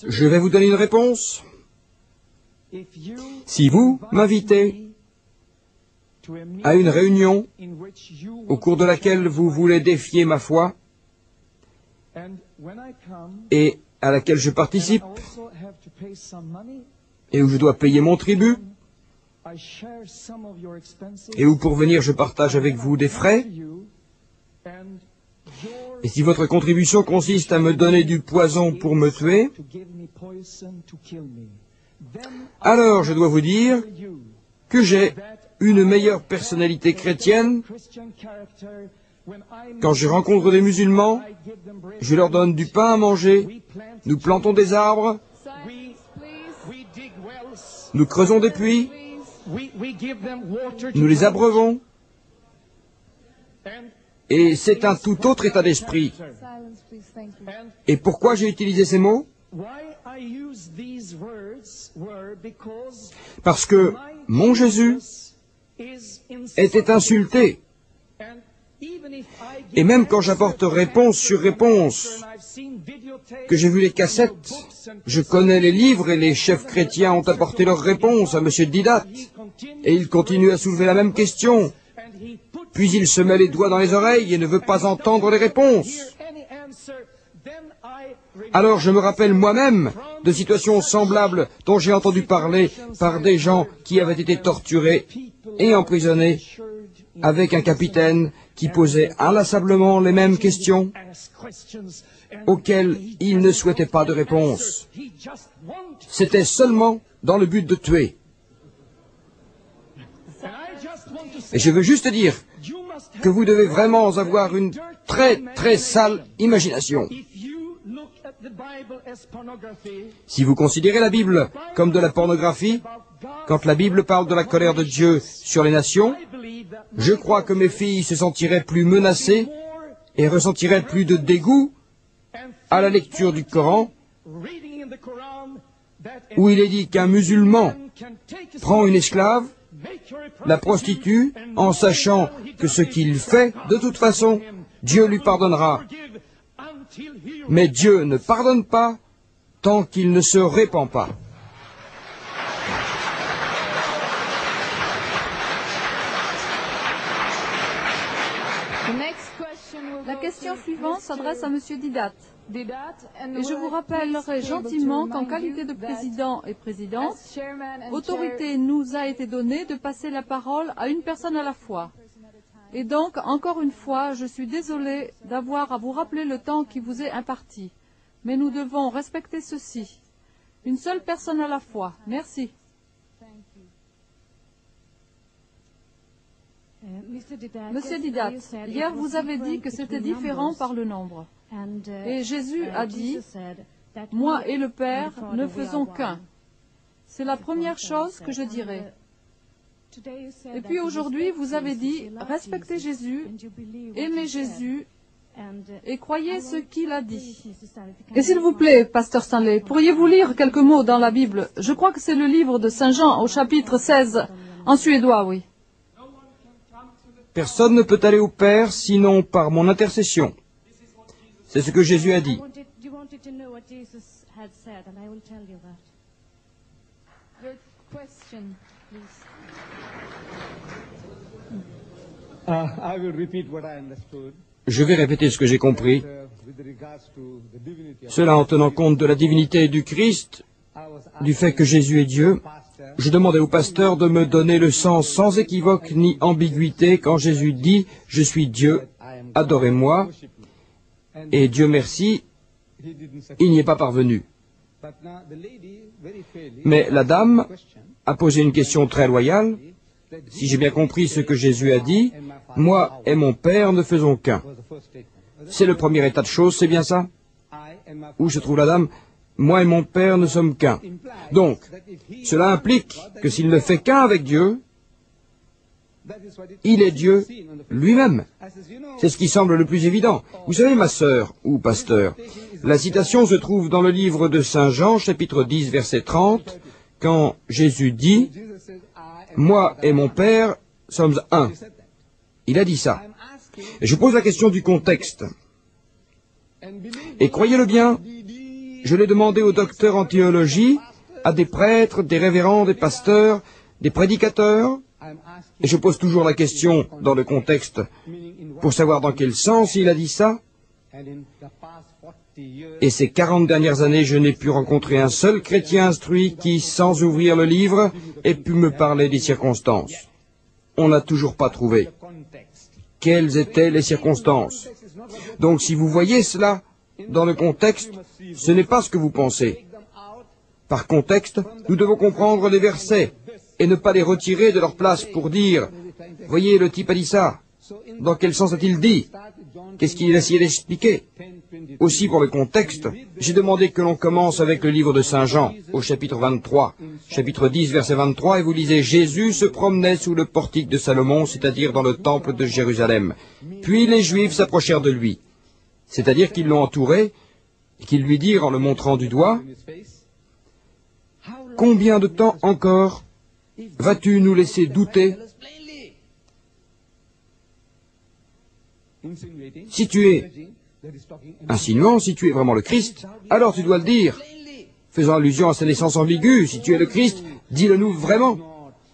Je vais vous donner une réponse. Si vous m'invitez à une réunion au cours de laquelle vous voulez défier ma foi et à laquelle je participe et où je dois payer mon tribut et où pour venir je partage avec vous des frais, et si votre contribution consiste à me donner du poison pour me tuer, alors je dois vous dire que j'ai une meilleure personnalité chrétienne. Quand je rencontre des musulmans, je leur donne du pain à manger, nous plantons des arbres, nous creusons des puits, nous les abreuvons, et c'est un tout autre état d'esprit. Et pourquoi j'ai utilisé ces mots? Parce que mon Jésus était insulté. Et même quand j'apporte réponse sur réponse, que j'ai vu les cassettes, je connais les livres et les chefs chrétiens ont apporté leur réponse à M. Didat, et il continue à soulever la même question, puis il se met les doigts dans les oreilles et ne veut pas entendre les réponses. Alors je me rappelle moi-même de situations semblables dont j'ai entendu parler par des gens qui avaient été torturés et emprisonnés avec un capitaine qui posait inlassablement les mêmes questions auxquelles il ne souhaitait pas de réponse. C'était seulement dans le but de tuer. Et je veux juste dire que vous devez vraiment avoir une très très sale imagination. Si vous considérez la Bible comme de la pornographie, quand la Bible parle de la colère de Dieu sur les nations, je crois que mes filles se sentiraient plus menacées et ressentiraient plus de dégoût à la lecture du Coran, où il est dit qu'un musulman prend une esclave, la prostitue, en sachant que ce qu'il fait, de toute façon, Dieu lui pardonnera. Mais Dieu ne pardonne pas tant qu'il ne se répand pas. La question suivante s'adresse à M. Didat. Et je vous rappellerai gentiment qu'en qualité de président et présidente, autorité nous a été donnée de passer la parole à une personne à la fois. Et donc, encore une fois, je suis désolé d'avoir à vous rappeler le temps qui vous est imparti. Mais nous devons respecter ceci. Une seule personne à la fois. Merci. Monsieur Didat, hier vous avez dit que c'était différent par le nombre. Et Jésus a dit, « Moi et le Père ne faisons qu'un ». C'est la première chose que je dirais. Et puis aujourd'hui, vous avez dit, respectez Jésus, aimez Jésus et croyez ce qu'il a dit. Et s'il vous plaît, Pasteur Stanley, pourriez-vous lire quelques mots dans la Bible? Je crois que c'est le livre de Saint Jean au chapitre 16, en suédois, oui. Personne ne peut aller au Père sinon par mon intercession. C'est ce que Jésus a dit. Je vais répéter ce que j'ai compris. Cela en tenant compte de la divinité du Christ, du fait que Jésus est Dieu. Je demandais au pasteur de me donner le sens sans équivoque ni ambiguïté quand Jésus dit « Je suis Dieu, adorez-moi ». Et Dieu merci, il n'y est pas parvenu. Mais la dame a posé une question très loyale. Si j'ai bien compris ce que Jésus a dit, « Moi et mon Père ne faisons qu'un ». C'est le premier état de choses, c'est bien ça? Où se trouve la dame? Moi et mon Père ne sommes qu'un. Donc, cela implique que s'il ne fait qu'un avec Dieu, il est Dieu lui-même. C'est ce qui semble le plus évident. Vous savez, ma sœur, ou pasteur, la citation se trouve dans le livre de Saint Jean, chapitre 10, verset 30, quand Jésus dit « Moi et mon Père sommes un ». Il a dit ça. Et je pose la question du contexte. Et croyez-le bien, Je l'ai demandé aux docteurs en théologie, à des prêtres, des révérends, des pasteurs, des prédicateurs, et je pose toujours la question dans le contexte pour savoir dans quel sens il a dit ça. Et ces 40 dernières années, je n'ai pu rencontrer un seul chrétien instruit qui, sans ouvrir le livre, ait pu me parler des circonstances. On n'a toujours pas trouvé. Quelles étaient les circonstances? Donc si vous voyez cela dans le contexte, ce n'est pas ce que vous pensez. Par contexte, nous devons comprendre les versets et ne pas les retirer de leur place pour dire « Voyez, le type a dit ça. Dans quel sens a-t-il dit? Qu'est-ce qu'il a essayé d'expliquer ?» Aussi pour le contexte, j'ai demandé que l'on commence avec le livre de Saint Jean, au chapitre 23, chapitre 10, verset 23, et vous lisez « Jésus se promenait sous le portique de Salomon, c'est-à-dire dans le temple de Jérusalem. Puis les Juifs s'approchèrent de lui. » C'est-à-dire qu'ils l'ont entouré, et qu'ils lui dirent en le montrant du doigt « Combien de temps encore vas-tu nous laisser douter? Si tu es insinuant, si tu es vraiment le Christ, alors tu dois le dire. Faisant allusion à sa naissance ambiguë, si tu es le Christ, dis-le-nous vraiment. »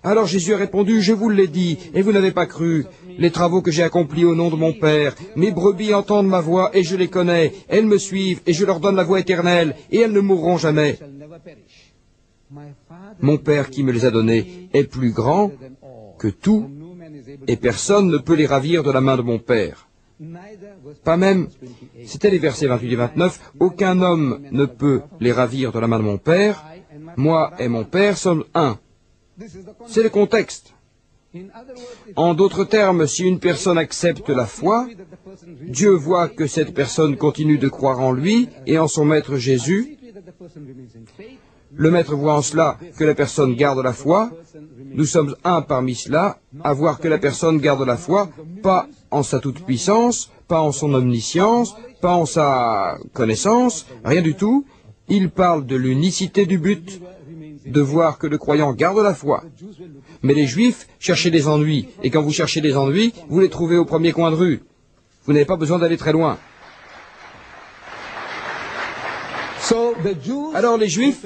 Alors Jésus a répondu, « Je vous l'ai dit, et vous n'avez pas cru. Les travaux que j'ai accomplis au nom de mon Père, mes brebis entendent ma voix, et je les connais. Elles me suivent, et je leur donne la voix éternelle, et elles ne mourront jamais. Mon Père qui me les a donnés est plus grand que tout, et personne ne peut les ravir de la main de mon Père. » Pas même, c'était les versets 28 et 29, « Aucun homme ne peut les ravir de la main de mon Père. Moi et mon Père sommes un. » C'est le contexte. En d'autres termes, si une personne accepte la foi, Dieu voit que cette personne continue de croire en lui et en son Maître Jésus. Le Maître voit en cela que la personne garde la foi. Nous sommes un parmi cela, à voir que la personne garde la foi, pas en sa toute-puissance, pas en son omniscience, pas en sa connaissance, rien du tout. Il parle de l'unicité du but, de voir que le croyant garde la foi. Mais les Juifs cherchaient des ennuis, et quand vous cherchez des ennuis, vous les trouvez au premier coin de rue. Vous n'avez pas besoin d'aller très loin. Alors les Juifs,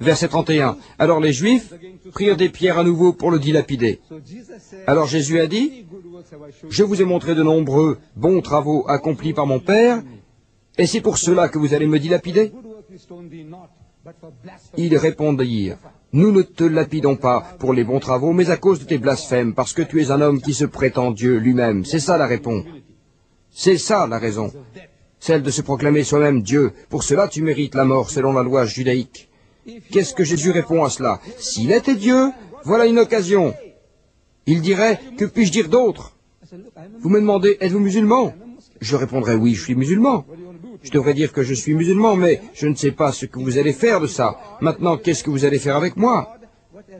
verset 31, alors les Juifs prirent des pierres à nouveau pour le dilapider. Alors Jésus a dit, « Je vous ai montré de nombreux bons travaux accomplis par mon Père, et c'est pour cela que vous allez me dilapider ?» Ils répondirent, « Nous ne te lapidons pas pour les bons travaux, mais à cause de tes blasphèmes, parce que tu es un homme qui se prétend Dieu lui-même. » C'est ça la réponse. C'est ça la raison. Celle de se proclamer soi-même Dieu. Pour cela, tu mérites la mort selon la loi judaïque. Qu'est-ce que Jésus répond à cela? S'il était Dieu, voilà une occasion. Il dirait, que puis-je dire d'autre? Vous me demandez, êtes-vous musulman? Je répondrai, oui, je suis musulman. Je devrais dire que je suis musulman, mais je ne sais pas ce que vous allez faire de ça. Maintenant, qu'est-ce que vous allez faire avec moi?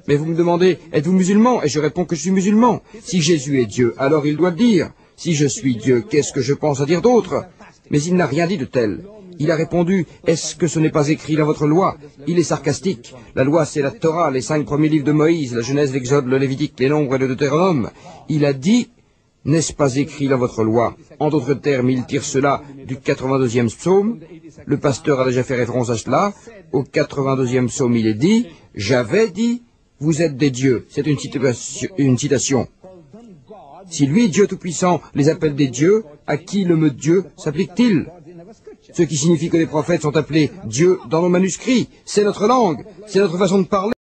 Mais vous me demandez, êtes-vous musulman? Et je réponds que je suis musulman. Si Jésus est Dieu, alors il doit le dire. Si je suis Dieu, qu'est-ce que je pense à dire d'autre? Mais il n'a rien dit de tel. Il a répondu, est-ce que ce n'est pas écrit dans votre loi? Il est sarcastique. La loi, c'est la Torah, les 5 premiers livres de Moïse, la Genèse, l'Exode, le Lévitique, les Nombres et le Deutéronome. Il a dit, n'est-ce pas écrit dans votre loi? En d'autres termes, il tire cela du 82e psaume. Le pasteur a déjà fait référence à cela. Au 82e psaume, il est dit, j'avais dit, vous êtes des dieux. C'est une citation. Si lui, Dieu Tout-Puissant, les appelle des dieux, à qui le mot Dieu s'applique-t-il? Ce qui signifie que les prophètes sont appelés Dieu dans nos manuscrits. C'est notre langue, c'est notre façon de parler.